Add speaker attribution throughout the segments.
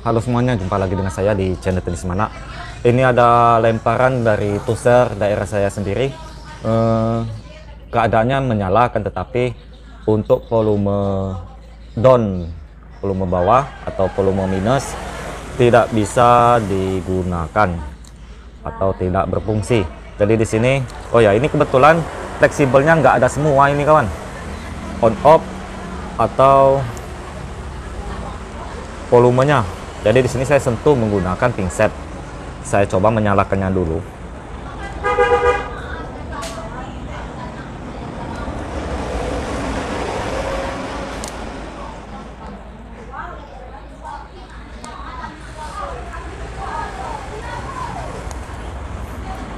Speaker 1: Halo semuanya, jumpa lagi dengan saya di channel Tenis Mana. Ini ada lemparan dari tuser daerah saya sendiri. Keadaannya menyala, kan tetapi untuk volume down, volume bawah atau volume minus tidak bisa digunakan atau tidak berfungsi. Jadi di sini, oh ya, ini kebetulan fleksibelnya nggak ada semua ini kawan, on off atau volumenya. Jadi di sini saya sentuh menggunakan pinset. Saya coba menyalakannya dulu.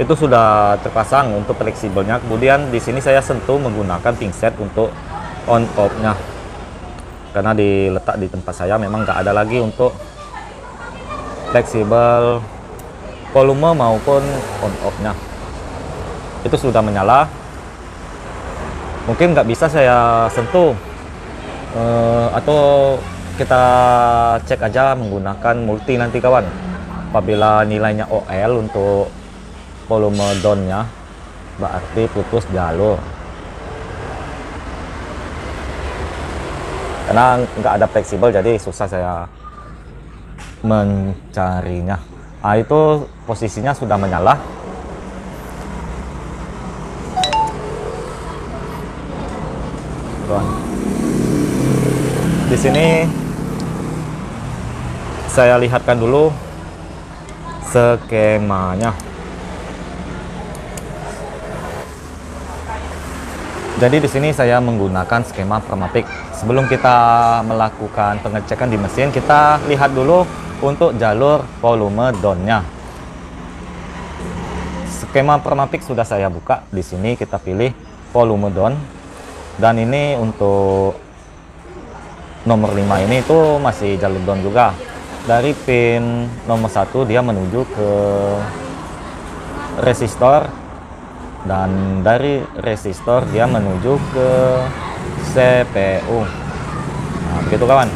Speaker 1: Itu sudah terpasang untuk fleksibelnya. Kemudian di sini saya sentuh menggunakan pinset untuk on off-nya. Karena diletak di tempat saya memang nggak ada lagi untuk fleksibel volume maupun on off-nya. Itu sudah menyala. Mungkin nggak bisa saya sentuh, atau kita cek aja menggunakan multi nanti kawan. Apabila nilainya OL untuk volume down-nya, berarti putus jalur. Karena nggak ada fleksibel, jadi susah saya mencarinya. Nah, itu posisinya sudah menyala. Di sini saya lihatkan dulu skemanya. Jadi di sini saya menggunakan skema Permapeak. Sebelum kita melakukan pengecekan di mesin, kita lihat dulu untuk jalur volume down-nya. Skema Permapeak sudah saya buka. Di sini kita pilih volume down. Dan ini untuk nomor 5 ini itu masih jalur down juga. Dari pin nomor 1 dia menuju ke resistor, dan dari resistor dia menuju ke CPU. Nah, begitu kawan.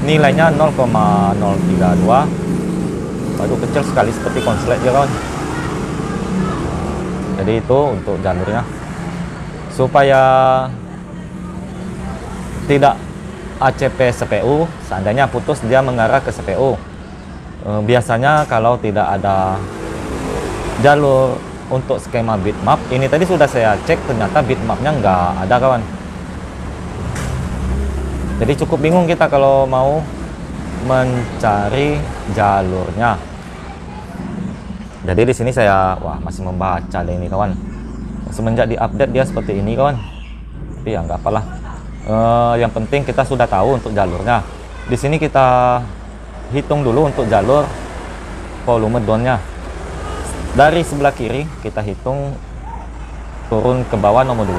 Speaker 1: Nilainya 0,032. Waduh, kecil sekali seperti konslet ya kawan. Jadi itu untuk jalurnya. Supaya tidak ACP CPU, seandainya putus dia mengarah ke CPU. Biasanya kalau tidak ada jalur untuk skema bitmap, ini tadi sudah saya cek, ternyata bitmapnya nggak ada kawan. Jadi cukup bingung kita kalau mau mencari jalurnya. Jadi di sini saya masih membaca deh ini kawan. Semenjak diupdate dia seperti ini kawan. Tapi ya nggak apalah. Yang penting kita sudah tahu untuk jalurnya. Di sini kita hitung dulu untuk jalur volume down-nya. Dari sebelah kiri kita hitung turun ke bawah nomor 2,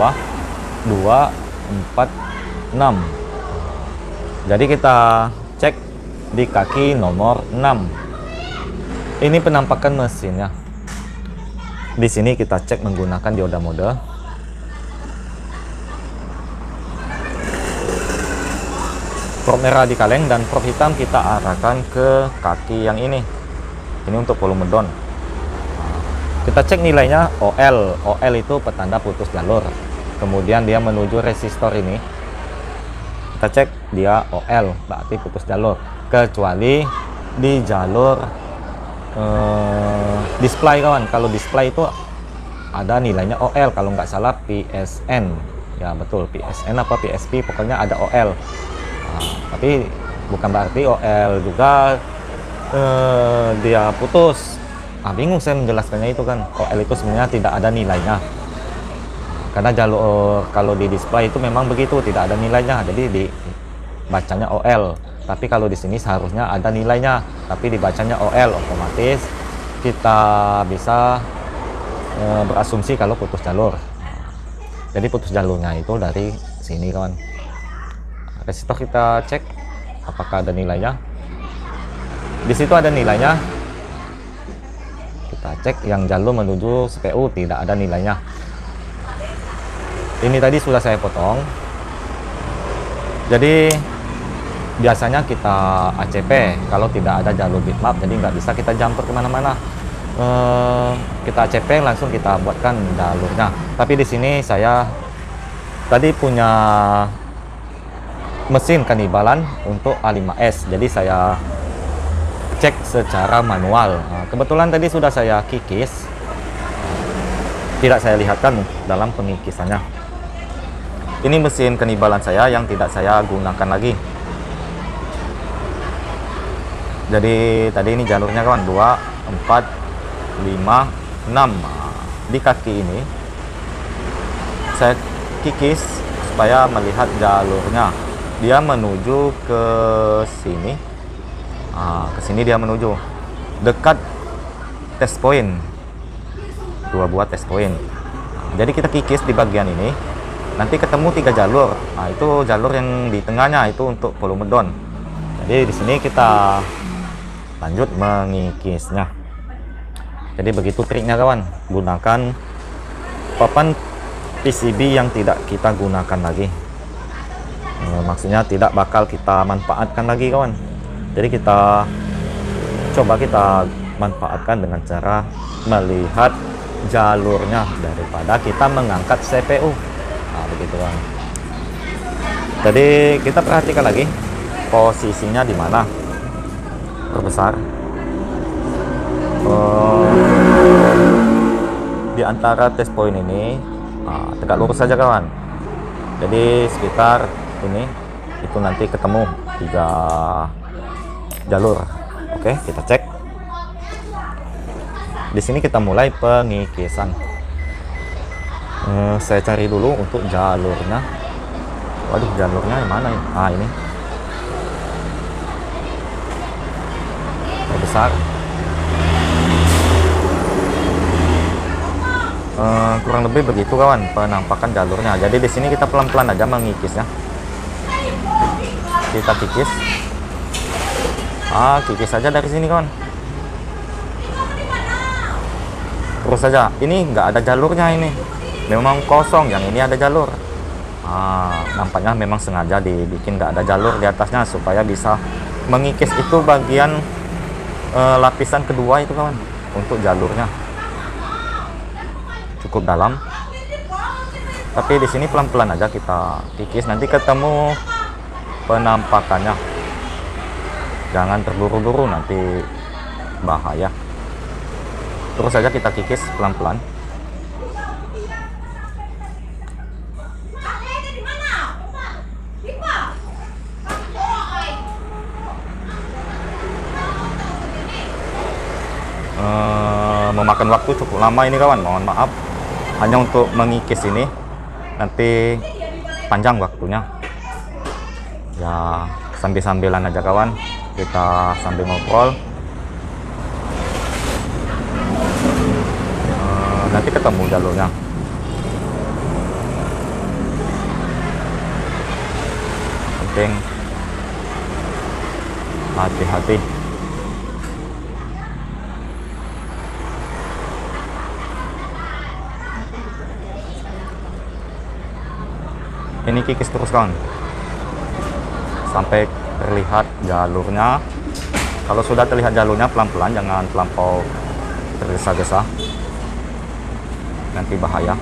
Speaker 1: 4, 6. Jadi kita cek di kaki nomor 6. Ini penampakan mesinnya. Di sini kita cek menggunakan dioda mode. Prop merah di kaleng dan prop hitam kita arahkan ke kaki yang ini. Ini untuk volume down. Kita cek nilainya OL. OL itu petanda putus jalur. Kemudian dia menuju resistor ini. Kita cek dia OL, berarti putus jalur. Kecuali di jalur display kawan. Kalau display itu ada nilainya OL, kalau nggak salah PSN. Ya betul, PSN apa PSP, pokoknya ada OL. Tapi bukan berarti OL juga dia putus. Bingung saya menjelaskannya itu kan. OL itu sebenarnya tidak ada nilainya. Karena jalur kalau di display itu memang begitu, tidak ada nilainya. Jadi dibacanya OL. Tapi kalau di sini seharusnya ada nilainya, tapi dibacanya OL, otomatis kita bisa berasumsi kalau putus jalur. Jadi putus jalurnya itu dari sini kawan. Resistor kita cek apakah ada nilainya. Di situ ada nilainya. Kita cek yang jalur menuju CPU tidak ada nilainya. Ini tadi sudah saya potong. Jadi biasanya kita ACP kalau tidak ada jalur bitmap, jadi nggak bisa kita jumper kemana-mana. Kita ACP langsung kita buatkan jalurnya. Tapi di sini saya tadi punya mesin kanibalan untuk A5S, jadi saya cek secara manual. Nah, kebetulan tadi sudah saya kikis, tidak saya lihatkan dalam pengikisannya. Ini mesin kanibalan saya yang tidak saya gunakan lagi. Jadi tadi ini jalurnya kawan, 2, 4, 5, 6. Di kaki ini saya kikis supaya melihat jalurnya. Dia menuju ke sini. Ke sini dia menuju dekat test point. 2 buah test point. Jadi kita kikis di bagian ini. Nanti ketemu 3 jalur. Nah, itu jalur yang di tengahnya itu untuk volume down. Jadi di sini kita lanjut mengikisnya. Jadi begitu triknya kawan, gunakan papan PCB yang tidak kita gunakan lagi. Maksudnya tidak bakal kita manfaatkan lagi kawan. Jadi kita coba kita manfaatkan dengan cara melihat jalurnya daripada kita mengangkat CPU. Nah, begitu kawan. Jadi kita perhatikan lagi posisinya di mana. Perbesar di antara test point ini, tegak lurus saja kawan. Jadi sekitar ini itu nanti ketemu 3 jalur. Oke, kita cek. Di sini kita mulai pengikisan. Saya cari dulu untuk jalurnya. Waduh, jalurnya yang mana ya? Ini besar. Kurang lebih begitu kawan penampakan jalurnya. Jadi di sini kita pelan-pelan aja mengikisnya. Kita kikis. Kikis saja dari sini kawan. Terus saja. Ini nggak ada jalurnya ini. Memang kosong. Yang ini ada jalur. Nampaknya memang sengaja dibikin nggak ada jalur di atasnya supaya bisa mengikis itu bagian lapisan kedua itu kawan untuk jalurnya. Cukup dalam. Tapi di sini pelan-pelan aja kita kikis, nanti ketemu penampakannya. Jangan terburu-buru, nanti bahaya. Terus saja kita kikis pelan-pelan. Memakan waktu cukup lama ini kawan, mohon maaf. Hanya untuk mengikis ini nanti panjang waktunya. Ya sambil-sambilan aja kawan, kita sambil ngobrol. Nanti ketemu jalurnya. Penting hati-hati. Ini kikis terus kawan sampai terlihat jalurnya. Kalau sudah terlihat jalurnya, pelan-pelan, jangan terlampau tergesa-gesa, nanti bahaya.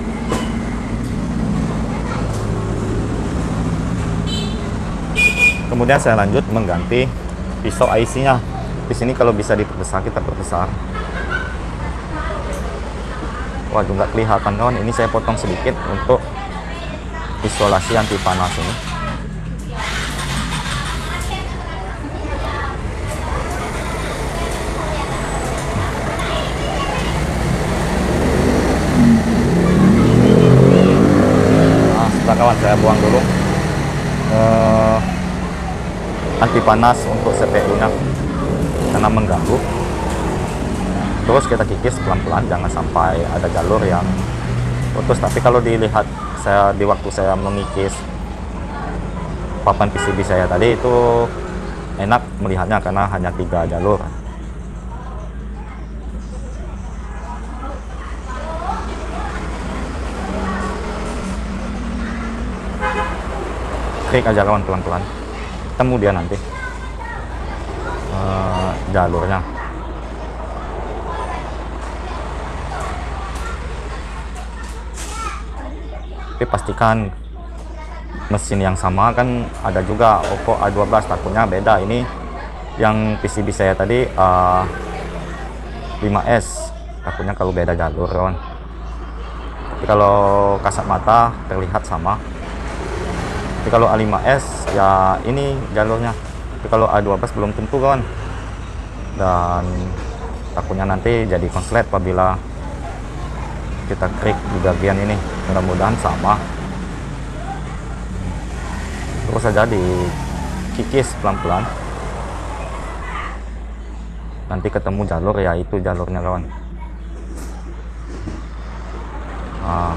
Speaker 1: Kemudian saya lanjut mengganti pisau IC-nya. Di sini kalau bisa diperbesar, kita perbesar. Waduh, nggak kelihatan kawan. Ini saya potong sedikit untuk isolasi anti panas ini. Setelah kawan saya buang dulu anti panas untuk CPU-nya karena mengganggu. Terus kita kikis pelan-pelan, jangan sampai ada jalur yang putus. Tapi kalau dilihat di waktu saya mengikis papan PCB saya tadi, itu enak melihatnya karena hanya 3 jalur. Klik aja kawan, pelan-pelan.
Speaker 2: ketemu dia nanti jalurnya. Tapi pastikan mesin yang sama kan ada juga Oppo A12, takutnya beda. Ini yang PCB saya tadi 5S, takutnya kalau beda jalur kawan. Tapi kalau kasat mata terlihat sama. Tapi kalau A5S ya ini jalurnya. Tapi kalau A12 belum tentu kawan. Dan takutnya nanti jadi konslet apabila kita klik di bagian ini. Mudah-mudahan sama. Terus saja dikikis pelan-pelan. Nanti ketemu jalur, ya itu jalurnya kawan.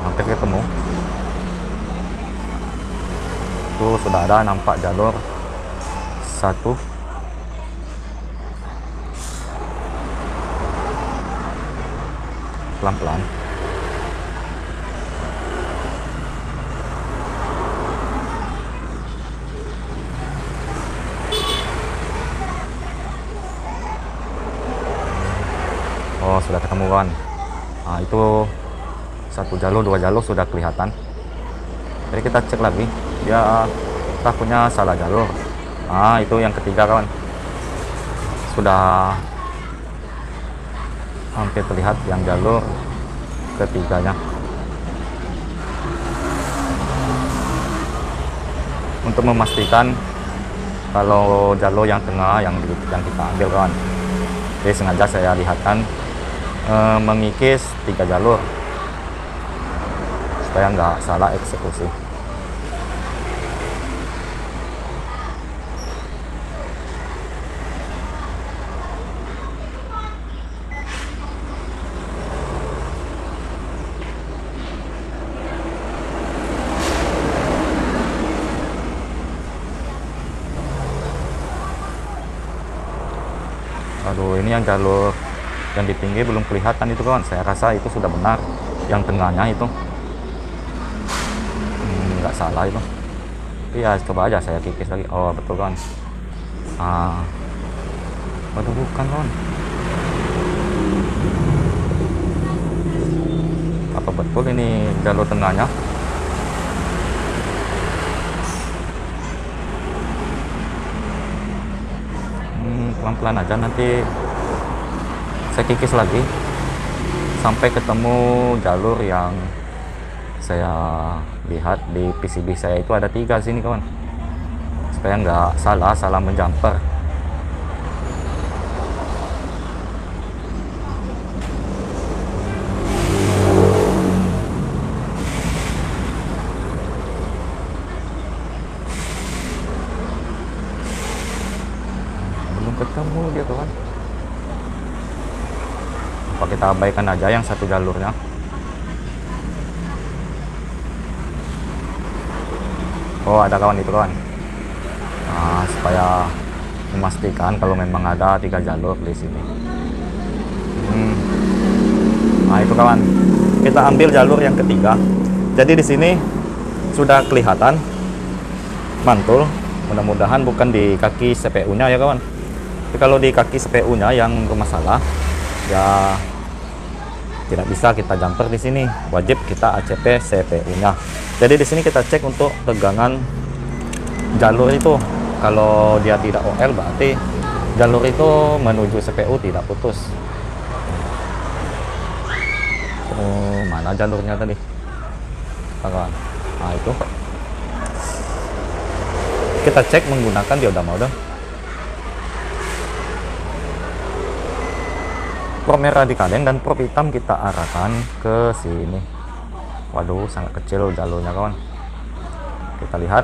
Speaker 2: Hampir ketemu. Tuh sudah ada, nampak jalur 1. Pelan-pelan. Oh, sudah ketemu kawan. Nah, itu 1 jalur, 2 jalur sudah kelihatan. Jadi kita cek lagi, dia takutnya salah jalur. Nah, itu yang ketiga kawan. Sudah hampir terlihat yang jalur ketiganya. Untuk memastikan kalau jalur yang tengah yang kita ambil kawan. Jadi sengaja saya lihatkan mengikis 3 jalur supaya nggak salah eksekusi. Aduh, ini yang jalur yang di pinggir belum kelihatan itu kawan. Saya rasa itu sudah benar. Yang tengahnya itu nggak salah itu. Iya, coba aja saya kikis lagi. Oh, betul kawan. Waduh, bukan kawan. Apa betul ini jalur tengahnya? Pelan-pelan aja, nanti saya kikis lagi sampai ketemu jalur yang saya lihat di PCB saya itu ada 3 sini kawan, supaya nggak salah menjumper. Belum ketemu dia kawan. Apa kita abaikan aja yang 1 jalurnya? Oh, ada kawan itu kawan. Nah, supaya memastikan kalau memang ada 3 jalur di sini. Nah, itu kawan. Kita ambil jalur yang ketiga. Jadi di sini sudah kelihatan mantul. Mudah-mudahan bukan di kaki CPU-nya ya kawan. Tapi kalau di kaki CPU-nya yang bermasalah, ya tidak bisa kita jumper di sini. Wajib kita ACP CPU-nya. Jadi di sini kita cek untuk tegangan jalur itu. Kalau dia tidak OL berarti jalur itu menuju CPU tidak putus. Oh, mana jalurnya tadi? Kawan. Nah, itu. Kita cek menggunakan dioda mode. Probe merah di kaleng dan probe hitam kita arahkan ke sini. Waduh, sangat kecil jalurnya kawan. Kita lihat.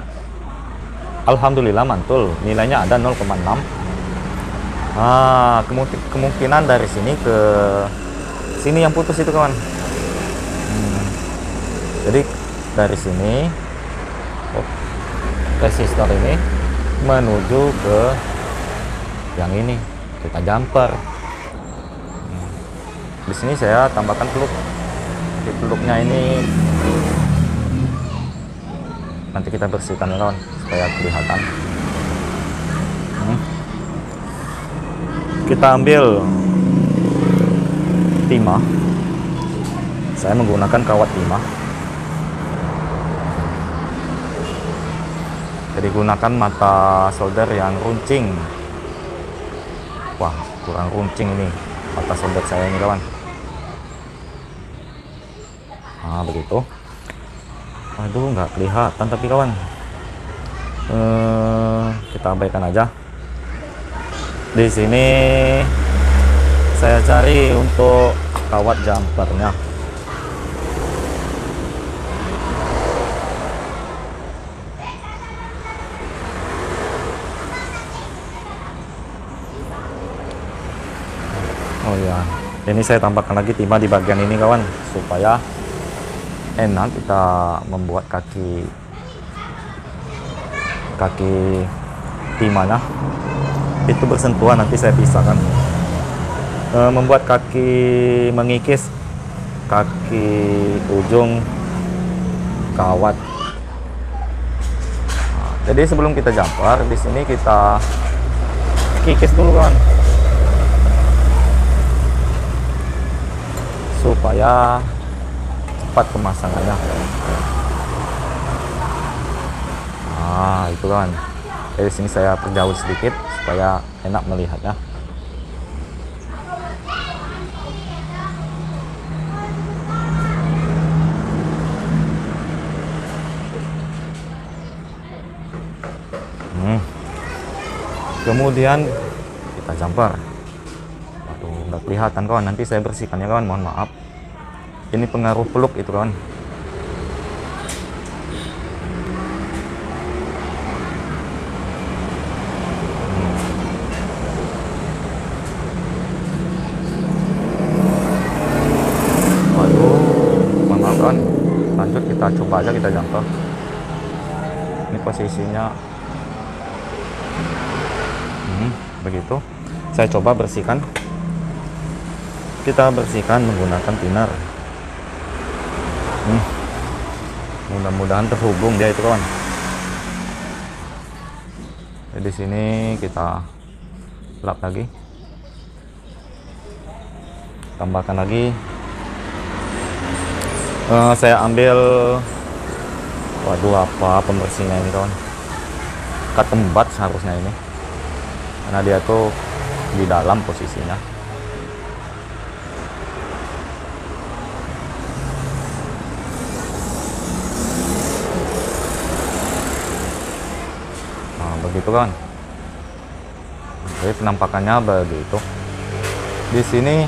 Speaker 2: Alhamdulillah mantul. Nilainya ada 0,6. Kemungkinan dari sini ke sini yang putus itu kawan. Jadi dari sini resistor ini menuju ke yang ini, kita jumper. Di sini saya tambahkan peluk. Di peluknya ini nanti kita bersihkan kawan supaya kelihatan. Kita ambil timah. Saya menggunakan kawat timah. Jadi gunakan mata solder yang runcing. Wah, kurang runcing ini mata solder saya ini kawan. Nah, begitu. Aduh, nggak kelihatan tapi kawan. Kita abaikan aja. Di sini saya cari untuk kawat jumpernya. Oh ya, ini saya tambahkan lagi timah di bagian ini kawan, supaya enak kita membuat kaki timahnya itu bersentuhan. Nanti saya pisahkan. Membuat kaki mengikis kaki ujung kawat. Nah, jadi sebelum kita jumper, di sini kita kikis dulu kawan, supaya cepat pemasangannya. Nah, itu kan. Dari sini saya perjauh sedikit supaya enak melihatnya. Kemudian kita jumper. Waduh, nggak kelihatan kawan. Nanti saya bersihkan ya kawan. Mohon maaf. Ini pengaruh peluk itu kawan. Waduh, mohon maaf kawan. Lanjut kita coba aja, kita jumper. Ini posisinya. Begitu. Saya coba bersihkan. Kita bersihkan menggunakan thinner. Mudah-mudahan terhubung dia itu kawan. Di sini kita lap lagi, tambahkan lagi. Saya ambil, waduh, apa pembersihnya ini kawan, ketembat seharusnya ini, karena dia tuh di dalam posisinya. Begitu kan. Jadi penampakannya begitu. Di sini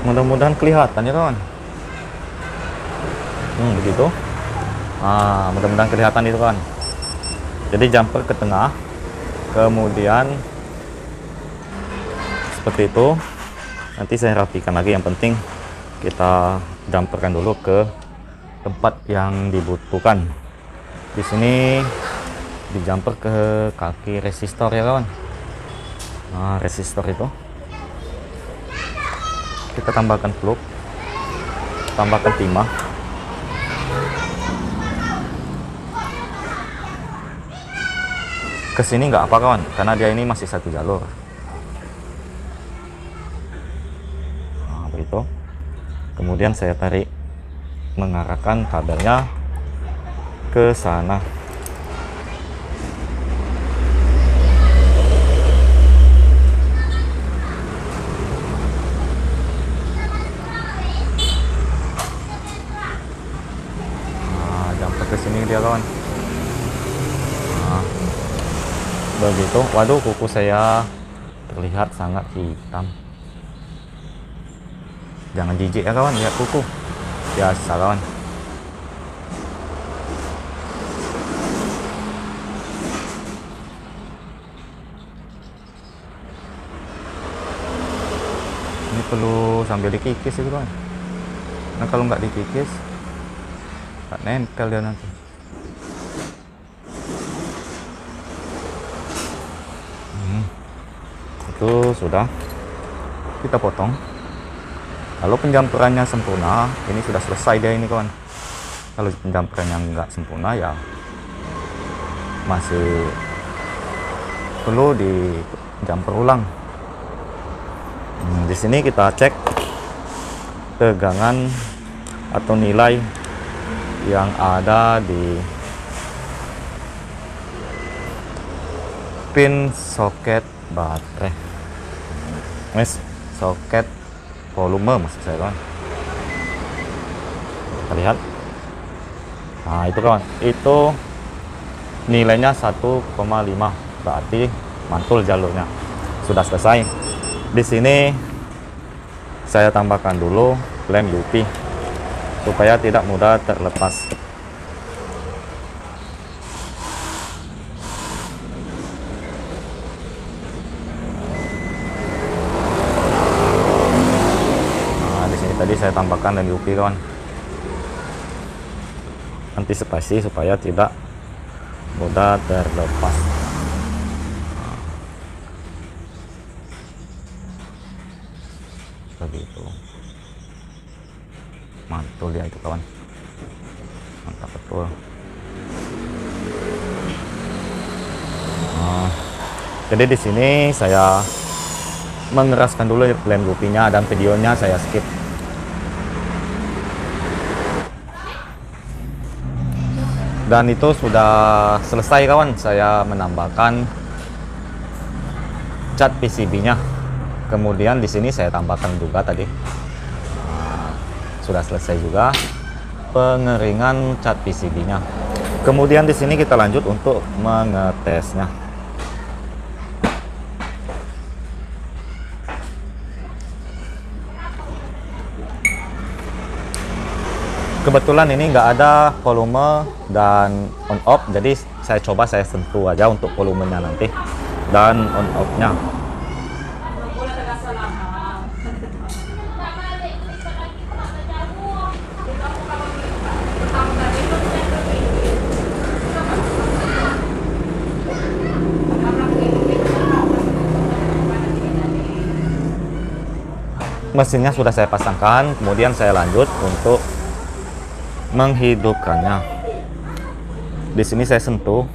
Speaker 2: mudah-mudahan kelihatan ya kawan. Begitu. Mudah-mudahan kelihatan itu kan. Jadi jumper ke tengah, kemudian seperti itu. Nanti saya rapikan lagi. Yang penting kita jumperkan dulu ke tempat yang dibutuhkan. Di sini di jumper ke kaki resistor ya kawan. Nah, resistor itu kita tambahkan plug, tambahkan timah. Kesini nggak apa kawan, karena dia ini masih satu jalur. Nah, begitu. Kemudian saya tarik, mengarahkan kabelnya ke sana. Ke sini dia kawan. Nah, begitu. Waduh, kuku saya terlihat sangat hitam. Jangan jijik ya kawan, lihat kuku. Biasa kawan. Ini perlu sambil dikikis itu kawan. Nah, kalau nggak dikikis nggak nempel dia nanti. Itu sudah kita potong. Kalau penjamperannya sempurna, ini sudah selesai dia ini kawan. Kalau penjamperannya nggak sempurna ya masih perlu dijamper ulang. Di sini kita cek tegangan atau nilai yang ada di pin soket baterai, soket volume maksud saya kawan. Kita lihat. Nah itu kawan, itu nilainya 1,5, berarti mantul jalurnya. Sudah selesai. Di sini saya tambahkan dulu lem UV supaya tidak mudah terlepas. Tadi saya tambahkan lem UV kawan, antisipasi supaya tidak mudah terlepas. Begitu, mantul dia itu kawan, mantap betul. Jadi di sini saya mengeraskan dulu lem UV-nya dan videonya saya skip. Dan itu sudah selesai kawan, saya menambahkan cat PCB-nya. Kemudian di sini saya tambahkan juga tadi. Sudah selesai juga pengeringan cat PCB-nya. Kemudian di sini kita lanjut untuk mengetesnya. Kebetulan ini nggak ada volume dan on off, jadi saya sentuh aja untuk volumenya nanti dan on off-nya. Mesinnya sudah saya pasangkan, kemudian saya lanjut untuk menghidupkannya. Di sini saya sentuh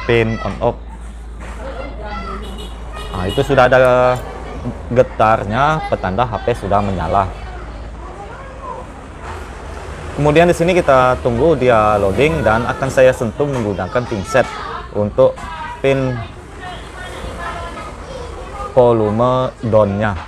Speaker 2: pin on off. Nah, itu sudah ada getarnya, petanda HP sudah menyala. Kemudian di sini kita tunggu dia loading dan akan saya sentuh menggunakan pinset untuk pin volume down-nya.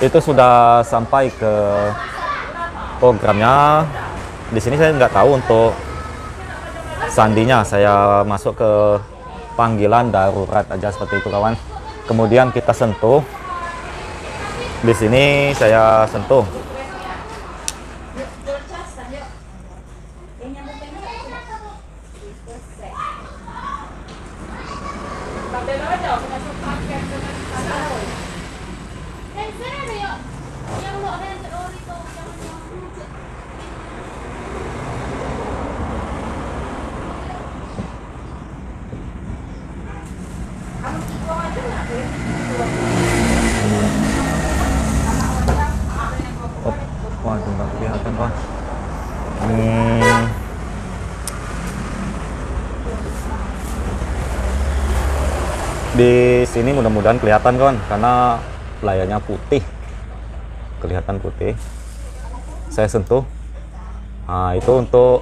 Speaker 2: Itu sudah sampai ke programnya. Di sini saya nggak tahu untuk sandinya, saya masuk ke panggilan darurat aja seperti itu kawan. Kemudian kita sentuh. Di sini saya sentuh. Waduh, nggak kelihatan Pak. Di sini mudah-mudahan kelihatan kawan, karena layarnya putih, kelihatan putih. Saya sentuh. Nah, itu untuk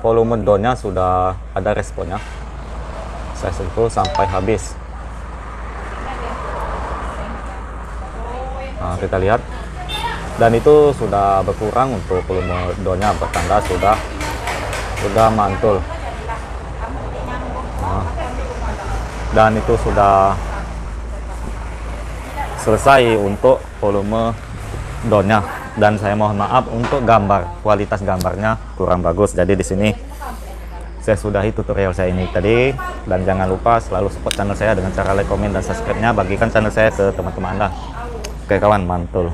Speaker 2: volume down-nya sudah ada responnya. Saya sentuh sampai habis. Nah, kita lihat. Dan itu sudah berkurang untuk volume down-nya, bertanda sudah mantul. Nah, dan itu sudah selesai untuk volume down-nya. Dan saya mohon maaf untuk gambar, kualitas gambarnya kurang bagus. Jadi di sini saya sudahi tutorial saya ini tadi. Dan jangan lupa selalu support channel saya dengan cara like, komen, dan subscribe-nya. Bagikan channel saya ke teman-teman Anda. Oke kawan, mantul.